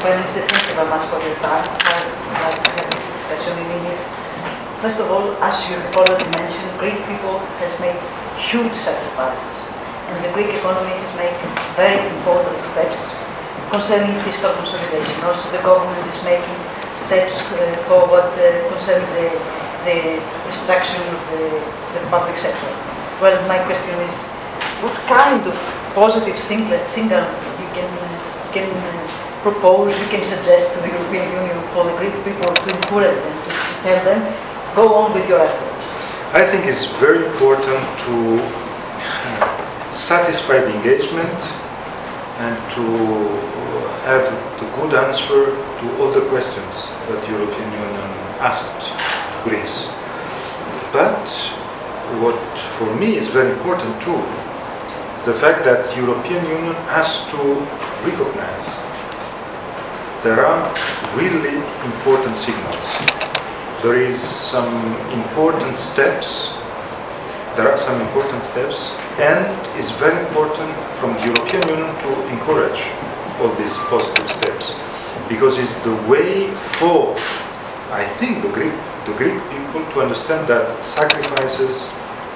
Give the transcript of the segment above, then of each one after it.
Prime Minister, thank you very much for your time. I have this discussion in English. First of all, as you have already mentioned, Greek people has made huge sacrifices, and the Greek economy has made very important steps concerning fiscal consolidation. Also, the government is making steps forward concerning the restructuring of the public sector. Well, my question is, what kind of positive signal you can propose, you can suggest to the European Union for the Greek people to encourage them, to tell them, go on with your efforts? I think it's very important to satisfy the engagement and to have the good answer to all the questions that the European Union asked to Greece. But what for me is very important too is the fact that the European Union has to recognize there are really important signals. There are some important steps, and it's very important from the European Union to encourage all these positive steps, because it's the way for, I think, the Greek people to understand that sacrifices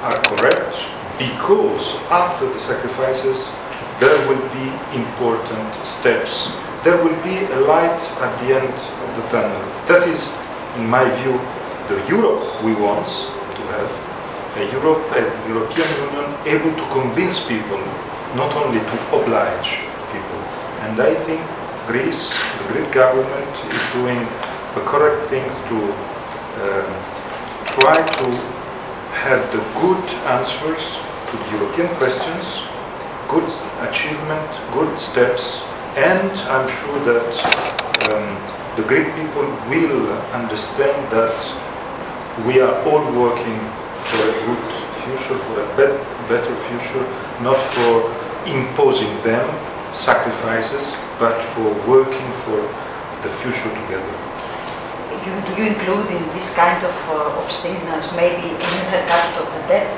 are correct, because after the sacrifices there will be important steps. There will be a light at the end of the tunnel. That is, in my view, the Europe we want to have, a European Union able to convince people, not only to oblige people. And I think Greece, the Greek government, is doing the correct thing to try to have the good answers to the European questions, good achievement, good steps, and I'm sure that the Greek people will understand that we are all working for a good future, for a better future, not for imposing them sacrifices, but for working for the future together. Do you include in this kind of signals maybe a haircut of the debt?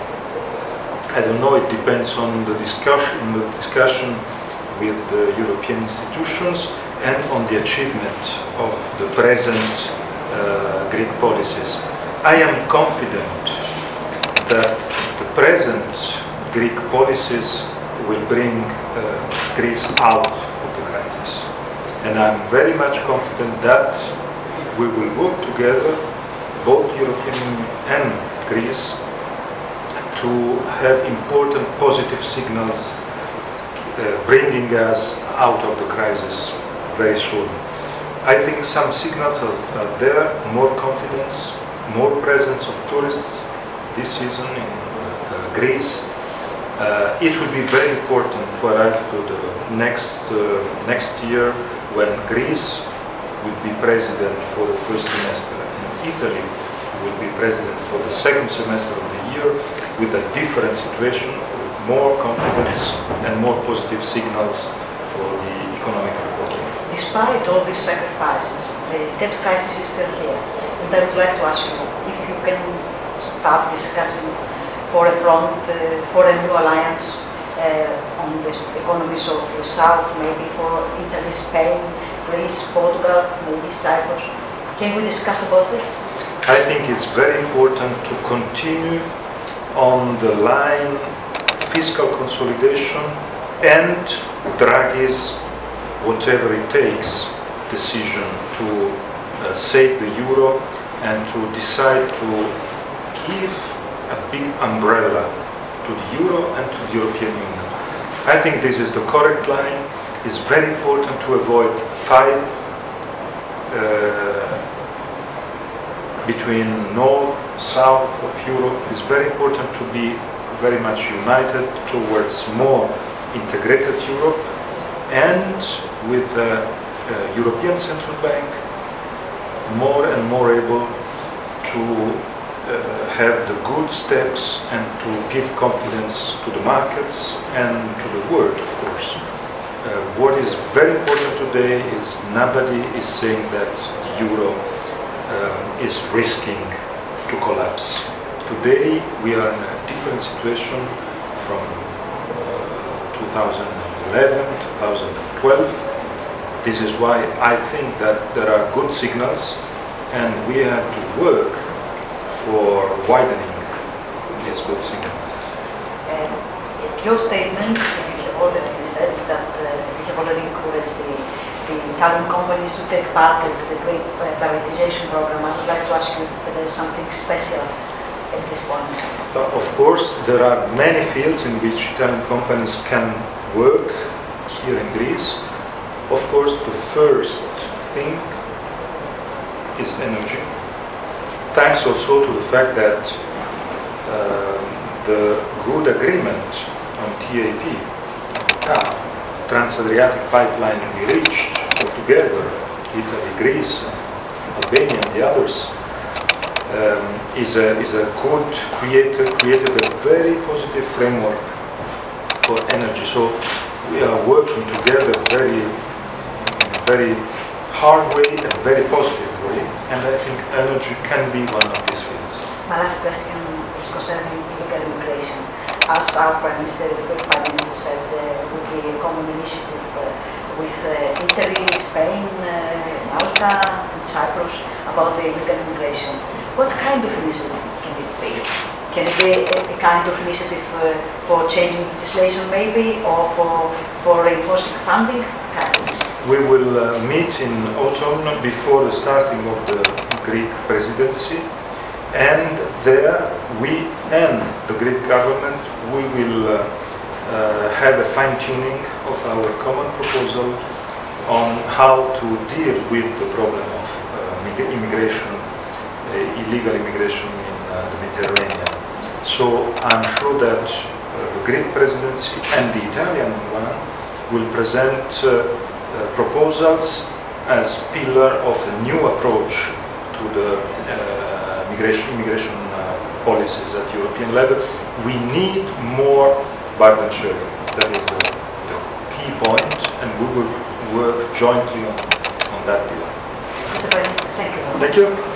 I don't know, it depends on the discussion with the European institutions and on the achievement of the present Greek policies. I am confident that the present Greek policies will bring Greece out of the crisis. And I'm very much confident that we will work together, both European Union and Greece, to have important positive signals bringing us out of the crisis very soon. I think some signals are there, more confidence, more presence of tourists this season in Greece. It will be very important to arrive to the next year when Greece will be president for the first semester and Italy will be president for the second semester of the year with a different situation, more confidence and more positive signals for the economic recovery. Despite all these sacrifices, the debt crisis is still here. And I would like to ask you if you can start discussing for a front, for a new alliance on the economies of the South, maybe for Italy, Spain, Greece, Portugal, maybe Cyprus. Can we discuss about this? I think it's very important to continue on the line fiscal consolidation and Draghi's whatever it takes decision to save the euro and to decide to give a big umbrella to the euro and to the European Union. I think this is the correct line. It's very important to avoid fight between north, south of Europe. It's very important to be very much united towards more integrated Europe, and with the European Central Bank more and more able to have the good steps and to give confidence to the markets and to the world, of course. What is very important today is nobody is saying that the euro is risking to collapse. Today we are in a different situation from 2011, 2012. This is why I think that there are good signals, and we have to work for widening these good signals. Your statement, you have already said that you have already encouraged the Italian companies to take part in the great privatization program. I would like to ask you if there is something special at this point. Of course, there are many fields in which Italian companies can work here in Greece. Of course, the first thing is energy. Thanks also to the fact that the good agreement on TAP, Trans-Adriatic Pipeline we reached together, Italy, Greece, Albania and the others, is a good created a very positive framework for energy. So we are working together very hard way and very positive way, and I think energy can be one of these fields. My last question is concerning illegal immigration. As our Prime Minister, the Greek Prime Minister said, will be a common initiative with Italy, Spain, Malta and Cyprus about the illegal immigration. What kind of initiative can it be? Can it be a kind of initiative for changing legislation maybe, or for reinforcing funding? We will meet in autumn before the starting of the Greek presidency, and there we and the Greek government will have a fine-tuning of our common proposal on how to deal with the problem of immigration, illegal immigration in the Mediterranean. So I'm sure that the Greek presidency and the Italian one will present proposals as pillar of a new approach to the immigration policies at European level. We need more burden sharing. That is the key point, and we will work jointly on that pillar. Mr. Prime Minister, thank you very much. Thank you.